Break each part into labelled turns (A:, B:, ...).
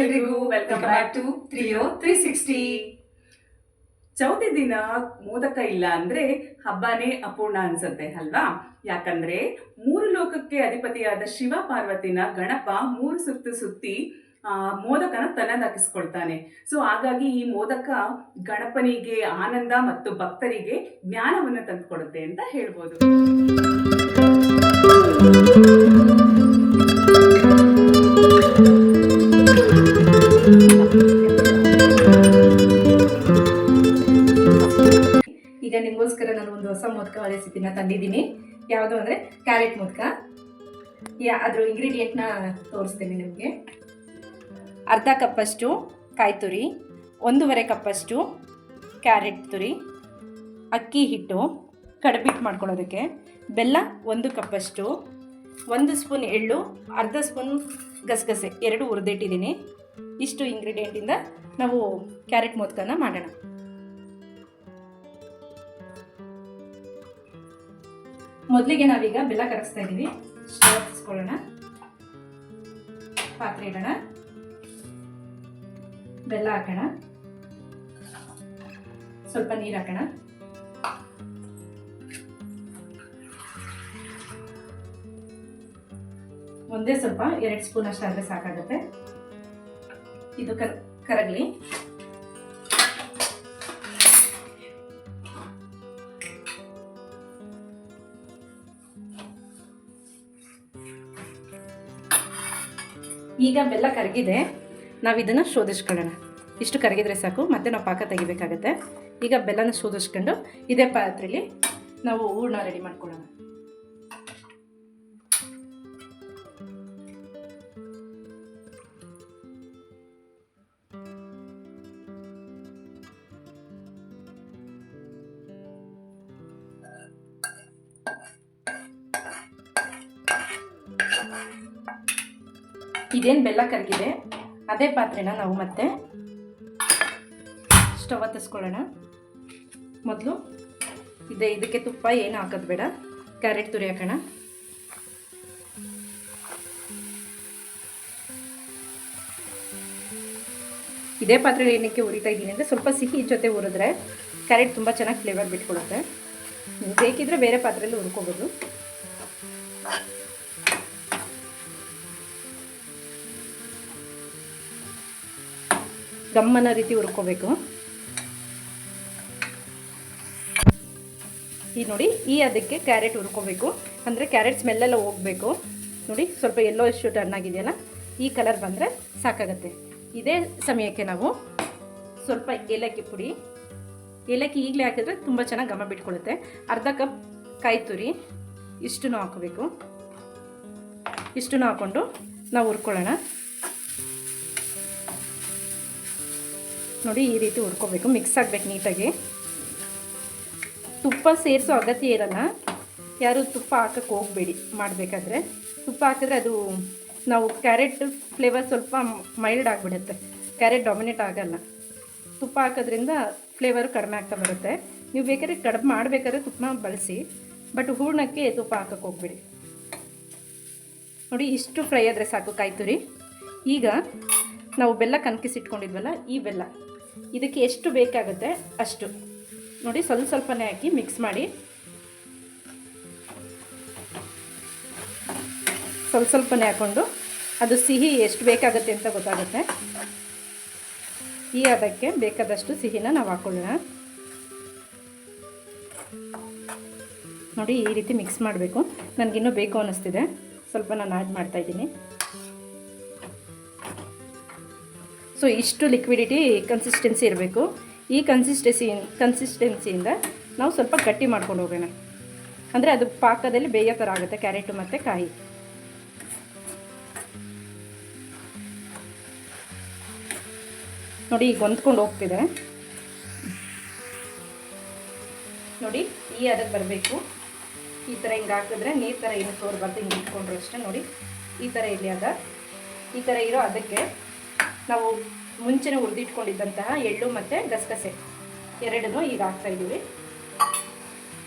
A: ಎಲ್ರಿಗೂ welcome back to ತ್ರಿಯೋ 360. Chauthi ದಿನ ಮೋದಕ ಇಲ್ಲ ಅಂದ್ರೆ ಹಬ್ಬನೇ ಅಪೂರ್ಣ ಅನ್ಸುತ್ತೆ ಅಲ್ವಾ? ಯಾಕಂದ್ರೆ 3 ಲೋಕಕ್ಕೆ ಅಧಿಪತಿಯಾದ ಶಿವ ಪಾರ್ವತಿನ ಗಣಪ 3 ಸುತ್ತು ಸುತ್ತಿ ಮೋದಕನ ತನ್ನದಾಗಿಸ್ಕೊಳ್ತಾನೆ. ಸೊ ಹಾಗಾಗಿ ಈ ಮೋದಕ ಗಣಪನಿಗೆ ಆನಂದ ಮತ್ತು ಭಕ್ತರಿಗೆ ಜ್ಞಾನವನ್ನು ತಂದುಕೊಡುತ್ತೆ ಅಂತ ಹೇಳ್ಬೋದು.
B: ಈಗ ನಿಮಗೋಸ್ಕರ ನಾನು ಒಂದು ಹೊಸ ಮೋದಕ ರೆಸಿಪಿನ ತಂದಿದ್ದೀನಿ. ಯಾವುದು ಅಂದರೆ ಕ್ಯಾರೆಟ್ ಮೋದಕ. ಅದ್ರ ಇಂಗ್ರೀಡಿಯೆಂಟ್ನ ತೋರಿಸ್ತೀನಿ ನಿಮಗೆ. ಅರ್ಧ ಕಪ್ಪಷ್ಟು ಕಾಯಿ ತುರಿ, 1.5 ಕಪ್ಪಷ್ಟು ಕ್ಯಾರೆಟ್ ತುರಿ, ಅಕ್ಕಿ ಹಿಟ್ಟು ಕಡಬಿಟ್ಟು ಮಾಡ್ಕೊಳ್ಳೋದಕ್ಕೆ, ಬೆಲ್ಲ 1 ಕಪ್ಪಷ್ಟು, 1 ಸ್ಪೂನ್ ಎಳ್ಳು, ಅರ್ಧ ಸ್ಪೂನ್ ಗಸಗಸೆ 2 ಹುರಿದಿಟ್ಟಿದ್ದೀನಿ. ಇಷ್ಟು ಇಂಗ್ರೀಡಿಯೆಂಟಿಂದ ನಾವು ಕ್ಯಾರೆಟ್ ಮೋದಕನ ಮಾಡೋಣ. ಮೊದಲಿಗೆ ನಾವೀಗ ಬೆಲ್ಲ ಕರಗಿಸ್ತಾ ಇದ್ದೀವಿ. ಸ್ಟವ್ ಹಚ್ಚಿಕೊಳ್ಳೋಣ, ಪಾತ್ರೆ ಇಡೋಣ, ಬೆಲ್ಲ ಹಾಕೋಣ, ಸ್ವಲ್ಪ ನೀರು ಹಾಕೋಣ, ಒಂದೇ ಸ್ವಲ್ಪ 2 ಸ್ಪೂನ್ ಅಷ್ಟು ಆದರೆ ಸಾಕಾಗುತ್ತೆ. ಇದು ಕರಗಲಿ. ಈಗ ಬೆಲ್ಲ ಕರಗಿದೆ, ನಾವು ಇದನ್ನು ಶೋಧಿಸ್ಕೊಳ್ಳೋಣ. ಇಷ್ಟು ಕರಗಿದ್ರೆ ಸಾಕು, ಮತ್ತೆ ನಾವು ಪಾಕ ತೆಗಿಬೇಕಾಗತ್ತೆ. ಈಗ ಬೆಲ್ಲನ ಶೋಧಿಸ್ಕೊಂಡು ಇದೇ ಪಾತ್ರೆಯಲ್ಲಿ ನಾವು ಹೂರ್ಣ ರೆಡಿ ಮಾಡ್ಕೊಳ್ಳೋಣ. ಇದೇನು ಬೆಲ್ಲ ಕರಗಿದೆ, ಅದೇ ಪಾತ್ರೆನ ನಾವು ಮತ್ತೆ ಸ್ಟವ್ ಹತ್ತಿಸ್ಕೊಳ್ಳೋಣ. ಮೊದಲು ಇದಕ್ಕೆ ತುಪ್ಪ ಏನು ಹಾಕೋದು ಬೇಡ, ಕ್ಯಾರೆಟ್ ತುರಿ ಹಾಕೋಣ. ಇದೇ ಪಾತ್ರೆ ಏನಕ್ಕೆ ಹುರಿತಾ ಇದ್ದೀನಿ ಅಂದರೆ ಸ್ವಲ್ಪ ಸಿಹಿ ಜೊತೆ ಹುರಿದ್ರೆ ಕ್ಯಾರೆಟ್ ತುಂಬ ಚೆನ್ನಾಗಿ ಫ್ಲೇವರ್ ಬಿಟ್ಕೊಡುತ್ತೆ. ಬೇಕಿದ್ರೆ ಬೇರೆ ಪಾತ್ರೆಯಲ್ಲಿ ಹುರ್ಕೋಬೋದು. ಗಮ್ಮನ ರೀತಿ ಹುರ್ಕೋಬೇಕು. ಈಗ ನೋಡಿ, ಈ ಅದಕ್ಕೆ ಕ್ಯಾರೆಟ್ ಹುರ್ಕೋಬೇಕು, ಅಂದರೆ ಕ್ಯಾರೆಟ್ ಸ್ಮೆಲ್ಲೆಲ್ಲ ಹೋಗಬೇಕು. ನೋಡಿ, ಸ್ವಲ್ಪ ಎಲ್ಲೋ ಇಷ್ಟು ಟರ್ನ್ ಆಗಿದೆಯಲ್ಲ, ಈ ಕಲರ್ ಬಂದರೆ ಸಾಕಾಗತ್ತೆ. ಇದೇ ಸಮಯಕ್ಕೆ ನಾವು ಸ್ವಲ್ಪ ಏಲಕ್ಕಿ ಪುಡಿ, ಏಲಕ್ಕಿ ಈಗಲೇ ಹಾಕಿದ್ರೆ ತುಂಬ ಚೆನ್ನಾಗಿ ಘಮ ಬಿಟ್ಕೊಳ್ಳುತ್ತೆ. ಅರ್ಧ ಕಪ್ ಕಾಯಿ ತುರಿ, ಇಷ್ಟನ್ನು ಹಾಕೋಬೇಕು. ಇಷ್ಟನ್ನು ಹಾಕ್ಕೊಂಡು ನಾವು ಹುರ್ಕೊಳ್ಳೋಣ. ನೋಡಿ, ಈ ರೀತಿ ಹುರ್ಕೋಬೇಕು, ಮಿಕ್ಸ್ ಆಗಬೇಕು ನೀಟಾಗಿ. ತುಪ್ಪ ಸೇರಿಸೋ ಅಗತ್ಯ ಇರಲ್ಲ, ಯಾರು ತುಪ್ಪ ಹಾಕಕ್ಕೆ ಹೋಗಬೇಡಿ ಮಾಡಬೇಕಾದ್ರೆ. ತುಪ್ಪ ಹಾಕಿದ್ರೆ ಅದು ನಾವು ಕ್ಯಾರೆಟ್ ಫ್ಲೇವರ್ ಸ್ವಲ್ಪ ಮೈಲ್ಡ್ ಆಗಿಬಿಡುತ್ತೆ, ಕ್ಯಾರೆಟ್ ಡಾಮಿನೇಟ್ ಆಗಲ್ಲ. ತುಪ್ಪ ಹಾಕೋದ್ರಿಂದ ಫ್ಲೇವರು ಕಡಿಮೆ ಆಗ್ತಾ ಬರುತ್ತೆ. ನೀವು ಬೇಕಾದ್ರೆ ಕಡಿಮೆ ಮಾಡಬೇಕಾದ್ರೆ ತುಪ್ಪ ಬಳಸಿ, ಬಟ್ ಹೂರ್ಣಕ್ಕೆ ತುಪ್ಪ ಹಾಕಕ್ಕೆ ಹೋಗಬೇಡಿ. ನೋಡಿ, ಇಷ್ಟು ಫ್ರೈ ಆದರೆ ಸಾಕು ಕಾಯಿ ತುರಿ. ಈಗ ನಾವು ಬೆಲ್ಲ ಕನಕಿಸಿಟ್ಕೊಂಡಿದ್ವಲ್ಲ, ಈ ಬೆಲ್ಲ ಇದಕ್ಕೆ ಎಷ್ಟು ಬೇಕಾಗುತ್ತೆ ಅಷ್ಟು ನೋಡಿ, ಸ್ವಲ್ಪನೇ ಹಾಕಿ ಮಿಕ್ಸ್ ಮಾಡಿ. ಸ್ವಲ್ಪನೇ ಹಾಕ್ಕೊಂಡು ಅದು ಸಿಹಿ ಎಷ್ಟು ಬೇಕಾಗುತ್ತೆ ಅಂತ ಗೊತ್ತಾಗುತ್ತೆ. ಈ ಅದಕ್ಕೆ ಬೇಕಾದಷ್ಟು ಸಿಹಿನ ನಾವು ಹಾಕ್ಕೊಳ್ಳೋಣ. ನೋಡಿ, ಈ ರೀತಿ ಮಿಕ್ಸ್ ಮಾಡಬೇಕು. ನನಗಿನ್ನೂ ಬೇಕು ಅನ್ನಿಸ್ತಿದೆ, ಸ್ವಲ್ಪ ನಾನು ಆ್ಯಡ್ ಮಾಡ್ತಾಯಿದ್ದೀನಿ. ಸೊ ಇಷ್ಟು ಲಿಕ್ವಿಡಿಟಿ ಕನ್ಸಿಸ್ಟೆನ್ಸಿ ಇರಬೇಕು. ಈ ಕನ್ಸಿಸ್ಟೆನ್ಸಿಯಿಂದ ನಾವು ಸ್ವಲ್ಪ ಗಟ್ಟಿ ಮಾಡ್ಕೊಂಡು ಹೋಗೋಣ, ಅಂದರೆ ಅದು ಪಾಕದಲ್ಲಿ ಬೇಯೋ ಥರ ಆಗುತ್ತೆ ಕ್ಯಾರೆಟು ಮತ್ತು ಕಾಯಿ. ನೋಡಿ, ಈಗ ಹೊಂದ್ಕೊಂಡು ಹೋಗ್ತಿದೆ. ನೋಡಿ, ಈ ಅದಕ್ಕೆ ಬರಬೇಕು. ಈ ಥರ ಹಿಂಗೆ ಹಾಕಿದ್ರೆ ನೀರು ಥರ ಏನು ತೋರ್ಬಾರ್ದು, ಹಿಂಗೆ ಇಟ್ಕೊಂಡ್ರು ಅಷ್ಟೇ. ನೋಡಿ, ಈ ಥರ ಇಲ್ಲಿ ಅದ, ಈ ಥರ ಇರೋ ಅದಕ್ಕೆ ನಾವು ಮುಂಚೆನೇ ಹುರಿದಿಟ್ಕೊಂಡಿದ್ದಂತಹ ಎಳ್ಳು ಮತ್ತು ಗಸಗಸೆ ಎರಡನ್ನೂ ಈಗ ಹಾಕ್ತಾಯಿದ್ದೀವಿ.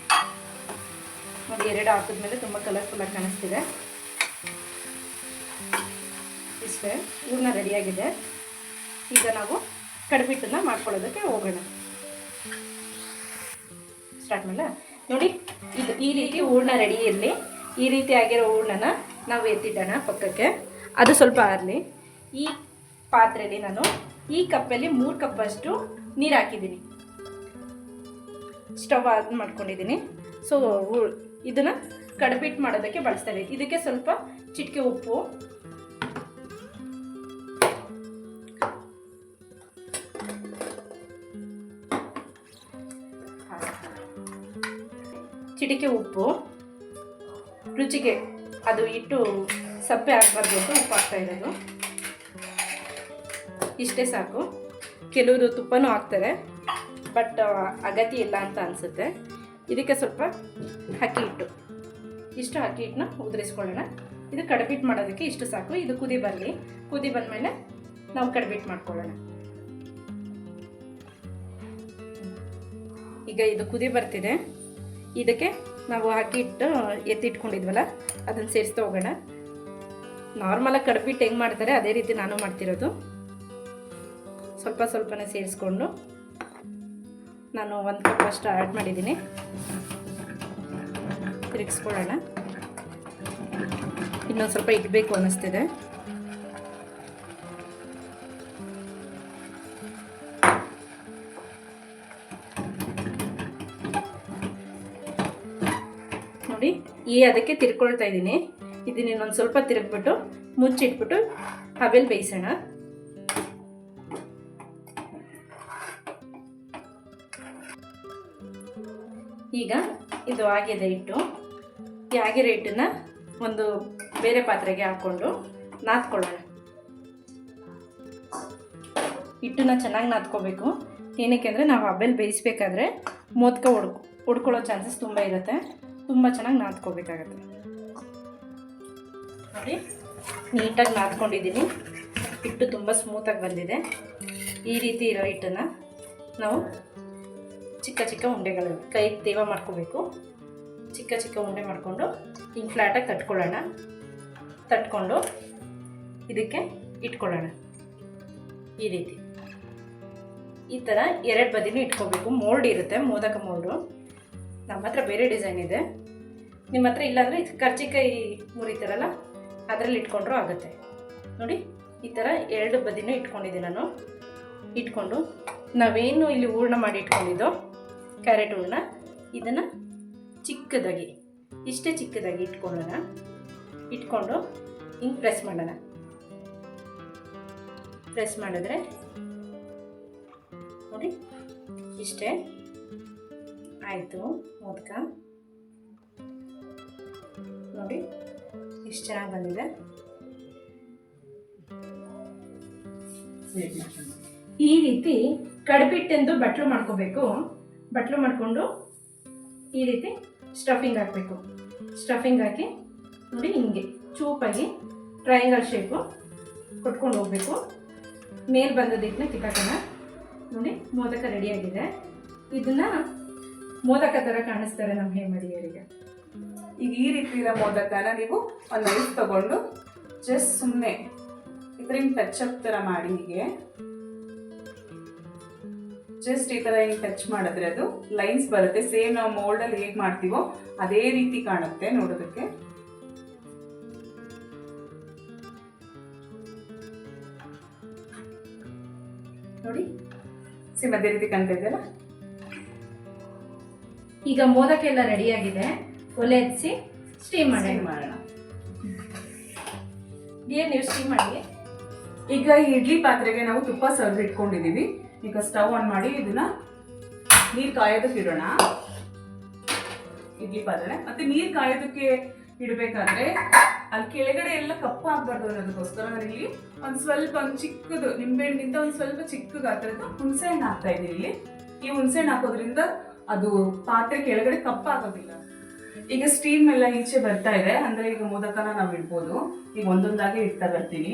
B: ನೋಡಿ, 2 ಹಾಕಿದ್ಮೇಲೆ ತುಂಬ ಕಲರ್ಫುಲ್ಲಾಗಿ ಕಾಣಿಸ್ತಿದೆ. ಇಷ್ಟೇ, ಹೂರ್ಣ ರೆಡಿಯಾಗಿದೆ. ಈಗ ನಾವು ಕಡುಬಿಟ್ಟನ್ನ ಮಾಡ್ಕೊಳ್ಳೋದಕ್ಕೆ ಹೋಗೋಣ. ಸ್ಟಾರ್ಟ್ ಮಾಡಲ. ನೋಡಿ, ಇದು ಈ ರೀತಿ ಹೂರ್ಣ ರೆಡಿ ಇರಲಿ. ಈ ರೀತಿ ಆಗಿರೋ ಹೂರ್ಣನ ನಾವು ಎತ್ತಿಡೋಣ ಪಕ್ಕಕ್ಕೆ. ಅದು ಸ್ವಲ್ಪ ಆರಲಿ. ಈ ಪಾತ್ರೆಯಲ್ಲಿ ನಾನು ಈ ಕಪ್ಪಲ್ಲಿ 3 ಕಪ್ಪಷ್ಟು ನೀರು ಹಾಕಿದ್ದೀನಿ. ಸ್ಟವ್ ಆನ್ ಮಾಡ್ಕೊಂಡಿದ್ದೀನಿ. ಸೊ ಇದನ್ನು ಕಡುಬಿಟ್ಟು ಮಾಡೋದಕ್ಕೆ ಬಳಸ್ತಾ ಇದ್ದೀನಿ. ಇದಕ್ಕೆ ಸ್ವಲ್ಪ ಚಿಟಿಕೆ ಉಪ್ಪು, ರುಚಿಗೆ ಅದು ಇಟ್ಟು ಸಪ್ಪೆ ಆಗಬಾರ್ದು ಅಂತ ಉಪ್ಪು ಹಾಕ್ತಾ ಇರೋದು. ಇಷ್ಟೇ ಸಾಕು. ಕೆಲವರು ತುಪ್ಪನೂ ಹಾಕ್ತಾರೆ, ಬಟ್ ಅಗತ್ಯ ಇಲ್ಲ ಅಂತ ಅನಿಸುತ್ತೆ. ಇದಕ್ಕೆ ಸ್ವಲ್ಪ ಅಕ್ಕಿ ಹಿಟ್ಟನ್ನ ಉದುರಿಸ್ಕೊಳ್ಳೋಣ. ಇದು ಕಡುಬಿಟ್ಟು ಮಾಡೋದಕ್ಕೆ ಇಷ್ಟು ಸಾಕು. ಇದು ಕುದಿ ಬರಲಿ. ಕುದಿ ಬಂದಮೇಲೆ ನಾವು ಕಡುಬಿಟ್ಟು ಮಾಡ್ಕೊಳ್ಳೋಣ. ಈಗ ಇದು ಕುದಿ ಬರ್ತಿದೆ. ಇದಕ್ಕೆ ನಾವು ಅಕ್ಕಿ ಹಿಟ್ಟು ಎತ್ತಿಟ್ಕೊಂಡಿದ್ವಲ್ಲ ಅದನ್ನು ಸೇರಿಸ್ತಾ ಹೋಗೋಣ. ನಾರ್ಮಲಾಗಿ ಕಡುಬಿಟ್ಟು ಹೆಂಗೆ ಮಾಡ್ತಾರೆ ಅದೇ ರೀತಿ ನಾನು ಮಾಡ್ತಿರೋದು. ಸ್ವಲ್ಪನೇ ಸೇರಿಸ್ಕೊಂಡು ನಾನು 1 ಕಪ್ ಅಷ್ಟು ಆ್ಯಡ್ ಮಾಡಿದ್ದೀನಿ. ತಿರುಗಿಸ್ಕೊಳ್ಳೋಣ. ಇನ್ನೊಂದು ಸ್ವಲ್ಪ ಇಡಬೇಕು ಅನ್ನಿಸ್ತಿದೆ. ನೋಡಿ, ಅದಕ್ಕೆ ತಿರ್ಕೊಳ್ತಾ ಇದ್ದೀನಿ. ಇದನ್ನ ಇನ್ನೊಂದು ಸ್ವಲ್ಪ ತಿರುಗ್ಬಿಟ್ಟು ಮುಚ್ಚಿಟ್ಬಿಟ್ಟು ಹಬೆಲ್ ಬೇಯಿಸೋಣ. ಈಗ ಇದು ಆಗಿದೆ ಹಿಟ್ಟು. ಈ ಆಗಿರೋ ಹಿಟ್ಟನ್ನು ಒಂದು ಬೇರೆ ಪಾತ್ರೆಗೆ ಹಾಕ್ಕೊಂಡು ನಾದ್ಕೊಳ್ಳೋಣ. ಹಿಟ್ಟನ್ನ ಚೆನ್ನಾಗಿ ನಾದ್ಕೋಬೇಕು. ಏನಕ್ಕೆ ಅಂದರೆ ನಾವು ಹಬೆಲ್ ಬೇಯಿಸ್ಬೇಕಾದ್ರೆ ಮೋದಕ ಹೊಡ್ಕೊಳ್ಳೋ ಚಾನ್ಸಸ್ ತುಂಬ ಇರುತ್ತೆ. ತುಂಬ ಚೆನ್ನಾಗಿ ನಾದ್ಕೋಬೇಕಾಗತ್ತೆ. ನೋಡಿ, ನೀಟಾಗಿ ನಾದ್ಕೊಂಡಿದ್ದೀನಿ. ಹಿಟ್ಟು ತುಂಬ ಸ್ಮೂತಾಗಿ ಬಂದಿದೆ. ಈ ರೀತಿ ಇರೋ ಹಿಟ್ಟನ್ನು ನಾವು ಚಿಕ್ಕ ಉಂಡೆಗಳು ಕೈ ತೇವ ಮಾಡ್ಕೋಬೇಕು. ಚಿಕ್ಕ ಉಂಡೆ ಮಾಡಿಕೊಂಡು ಹಿಂಗೆ ಫ್ಲ್ಯಾಟಾಗಿ ತಟ್ಕೊಂಡು ಇದಕ್ಕೆ ಇಟ್ಕೊಳ್ಳೋಣ. ಈ ರೀತಿ ಈ ಥರ 2 ಬದಿನೂ ಇಟ್ಕೋಬೇಕು. ಮೋಲ್ಡ್ ಇರುತ್ತೆ, ಮೋದಕ ಮೋಲ್ಡು. ನಮ್ಮ ಹತ್ರ ಬೇರೆ ಡಿಸೈನ್ ಇದೆ. ನಿಮ್ಮ ಹತ್ರ ಇಲ್ಲಾಂದರೆ ಕರ್ಜಿಕಾಯಿ ಮುರಿತಾರಲ್ಲ ಅದರಲ್ಲಿ ಇಟ್ಕೊಂಡ್ರೂ ಆಗುತ್ತೆ. ನೋಡಿ, ಈ ಥರ 2 ಬದಿನೂ ಇಟ್ಕೊಂಡಿದ್ದೀನಿ ನಾನು. ಇಟ್ಕೊಂಡು ನಾವೇನು ಇಲ್ಲಿ ಹೂರ್ಣ ಮಾಡಿ ಇಟ್ಕೊಂಡಿದ್ದೋ ಕ್ಯಾರೆಟ್ ಹೂರ್ಣ, ಇದನ್ನು ಇಷ್ಟೇ ಚಿಕ್ಕದಾಗಿ ಇಟ್ಕೊಳ್ಳೋಣ. ಇಟ್ಕೊಂಡು ಹಿಂಗೆ ಪ್ರೆಸ್ ಮಾಡೋಣ. ಪ್ರೆಸ್ ಮಾಡಿದ್ರೆ ನೋಡಿ ಇಷ್ಟೇ ಆಯಿತು ಮೋದಕ. ನೋಡಿ ಎಷ್ಟು ಚೆನ್ನಾಗಿ ಬಂದಿದೆ. ಈ ರೀತಿ ಕಡುಬಿಟ್ಟೆಂದು ಬಟ್ಲು ಮಾಡ್ಕೋಬೇಕು. ಬಟ್ಲು ಮಾಡಿಕೊಂಡು ಈ ರೀತಿ ಸ್ಟಫಿಂಗ್ ಹಾಕಬೇಕು. ಸ್ಟಫಿಂಗ್ ಹಾಕಿ ನೋಡಿ ಹಿಂಗೆ ಚೂಪಾಗಿ ಟ್ರಯಾಂಗಲ್ ಶೇಪು ಕೊಟ್ಕೊಂಡು ಹೋಗಬೇಕು. ಮೇಲೆ ಬಂದದಿಟ್ಟನ್ನ ಕಿತ್ತಾಕೋಣ. ನೋಡಿ, ಮೋದಕ ರೆಡಿಯಾಗಿದೆ. ಇದನ್ನು ಮೋದಕ ಥರ ಕಾಣಿಸ್ತಾರೆ ನಮ್ಮ ಹೇಮಡಿಯರಿಗೆ.
A: ಈಗ ಈ ರೀತಿ ಇರೋ ಮೋದಕನ ನೀವು ಒಂದು ನೈಫ್ ತಗೊಂಡು ಜಸ್ಟ್ ಸುಮ್ಮನೆ ಇದರಿಂದ ಟಚ್ ಅಪ್ ಥರ ಮಾಡಿ, ಹೀಗೆ ಜಸ್ಟ್ ಈ ಥರ ಹಿಂಗೆ ಟಚ್ ಮಾಡಿದ್ರೆ ಅದು ಲೈನ್ಸ್ ಬರುತ್ತೆ. ಸೇಮ್ ನಾವು ಮೋಲ್ಡಲ್ಲಿ ಹೇಗೆ ಮಾಡ್ತೀವೋ ಅದೇ ರೀತಿ ಕಾಣುತ್ತೆ ನೋಡೋದಕ್ಕೆ. ನೋಡಿ, ಸೇಮ್ ಅದೇ ರೀತಿ ಕಾಣ್ತಾ ಇದೆಯಲ್ಲ.
B: ಈಗ ಮೋದಕ ಎಲ್ಲ ರೆಡಿಯಾಗಿದೆ. ಒಲೆ ಹಚ್ಚಿ ಸ್ಟೀಮ್ ಮಾಡೋಣ. ನೀವು ಸ್ಟೀಮ್ ಮಾಡಿ.
A: ಈಗ ಈ ಇಡ್ಲಿ ಪಾತ್ರೆಗೆ ನಾವು ತುಪ್ಪ ಸವರಿ ಇಟ್ಕೊಂಡಿದ್ದೀವಿ. ಈಗ ಸ್ಟವ್ ಆನ್ ಮಾಡಿ ಇದನ್ನ ನೀರು ಕಾಯೋದಕ್ಕೆ ಇಡೋಣ. ಇಡ್ಲಿ ಪಾತ್ರೆ ಮತ್ತೆ ನೀರು ಕಾಯೋದಕ್ಕೆ ಇಡಬೇಕಾದ್ರೆ ಅಲ್ಲಿ ಕೆಳಗಡೆ ಎಲ್ಲ ಕಪ್ಪು ಆಗ್ಬಾರ್ದು ಅನ್ನೋದಕ್ಕೋಸ್ಕರ ನಾನು ಇಲ್ಲಿ ಒಂದು ಚಿಕ್ಕದು ನಿಂಬೆಹಣ್ಣಿಂದ ಒಂದು ಸ್ವಲ್ಪ ಚಿಕ್ಕ ಗಾತ್ರದ ಹುಣಸೆ ಹಣ್ಣು ಹಾಕ್ತಾ ಇದ್ದೀನಿ. ಇಲ್ಲಿ ಈ ಹುಣಸೆ ಹಣ್ಣು ಹಾಕೋದ್ರಿಂದ ಅದು ಪಾತ್ರೆ ಕೆಳಗಡೆ ಕಪ್ಪಾಗೋದಿಲ್ಲ. ಈಗ ಸ್ಟೀಮ್ ಎಲ್ಲ ಈಚೆ ಬರ್ತಾ ಇದೆ, ಅಂದ್ರೆ ಈಗ ಮೋದಕನ ನಾವು ಇಡ್ಬೋದು. ಈಗ ಒಂದೊಂದಾಗಿ ಇಡ್ತಾ ಬರ್ತೀನಿ.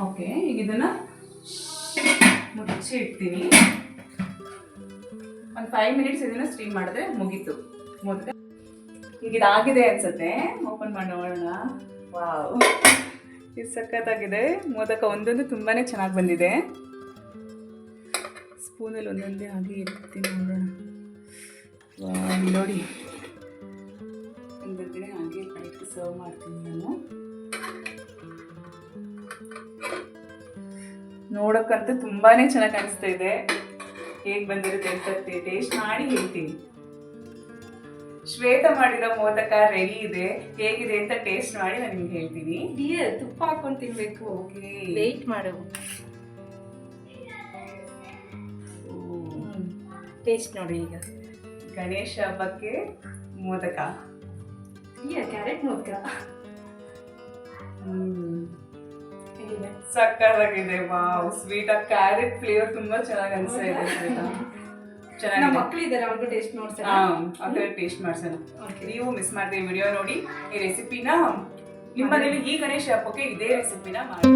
A: ಓಕೆ, ಈಗ ಇದನ್ನ ಮುಚ್ಚಿ ಇಡ್ತೀನಿ. ಒಂದು 5 ಮಿನಿಟ್ಸ್ ಇದನ್ನ ಸ್ಟೀಮ್ ಮಾಡಿದ್ರೆ ಮುಗೀತು ಮೋದಕ. ಈ ಈಗ ಇದಾಗಿದೆ ಅನ್ಸುತ್ತೆ. ಓಪನ್ ಮಾಡಿ ನೋಡೋಣ. ವಾವ್, ಇದು ಸಖತ್ತಾಗಿದೆ. ಮೋದಕ ಒಂದೊಂದು ತುಂಬಾನೇ ಚೆನ್ನಾಗಿ ಬಂದಿದೆ. ಸ್ಪೂನಲ್ಲಿ ಒಂದೊಂದೇ ಹಾಗೆ ಇರ್ತೀನಿ ನೋಡೋಣ. ವಾವ್, ನೋಡಿ ಒಂದೊಂದೇ ಹಾಗೆ ಇಟ್ಟು ಸರ್ವ್ ಮಾಡ್ತೀನಿ ನಾನು. ನೋಡೋಕ್ಕಂತೂ ತುಂಬಾನೇ ಚೆನ್ನಾಗಿ ಕಾಣಿಸ್ತಾ ಇದೆ. ಹೇಗೆ ಬಂದಿರುತ್ತೆ ಅಂತ ಟೇಸ್ಟ್ ಮಾಡಿ ಹೇಳ್ತೀನಿ. ಶ್ವೇತ ಮಾಡಿರೋ ಮೋದಕ ರೆಡಿ ಇದೆ. ಹೇಗಿದೆ ಅಂತ ಟೇಸ್ಟ್ ಮಾಡಿ ನಾನು ನಿಮ್ಗೆ ಹೇಳ್ತೀನಿ.
B: ಡಿಯರ್, ತುಪ್ಪ ಹಾಕೊಂಡು ತಿನ್ಬೇಕು.
A: ಓಕೆ,
B: ವೆಯ್ಟ್ ಮಾಡು. ಟೇಸ್ಟ್ ನೋಡಿ. ಈಗ
A: ಗಣೇಶ ಹಬ್ಬಕ್ಕೆ ಮೋದಕ,
B: ಕ್ಯಾರೆಟ್ ಮೋದಕ
A: ಸಕ್ಕತ್ತಾಗಿದೆ. ವಾವ್, ಸ್ವೀಟ್ ಆಗಿ ಕ್ಯಾರೆಟ್ ಫ್ಲೇವರ್ ತುಂಬಾ ಚೆನ್ನಾಗಿ ಅನಿಸ್ತಾ ಇದೆ.
B: ನಮ್ಮ ಮಕ್ಕಳು ಇದ್ದಾರೆ, ಅವ್ರಿಗೂ ಟೇಸ್ಟ್ ನೋಡ್ಸೋಣ.
A: ಅದೇ ಟೇಸ್ಟ್ ಮಾಡ್ಸೋಣ. ನೀವು ಮಿಸ್ ಮಾಡದೆ ವಿಡಿಯೋ ನೋಡಿ ಈ ರೆಸಿಪಿನ ನಿಮ್ಮ ಮನೇಲಿ ಈ ಗಣೇಶ ಹಬ್ಬಕ್ಕೆ ಇದೇ ರೆಸಿಪಿನ ಮಾಡಿ.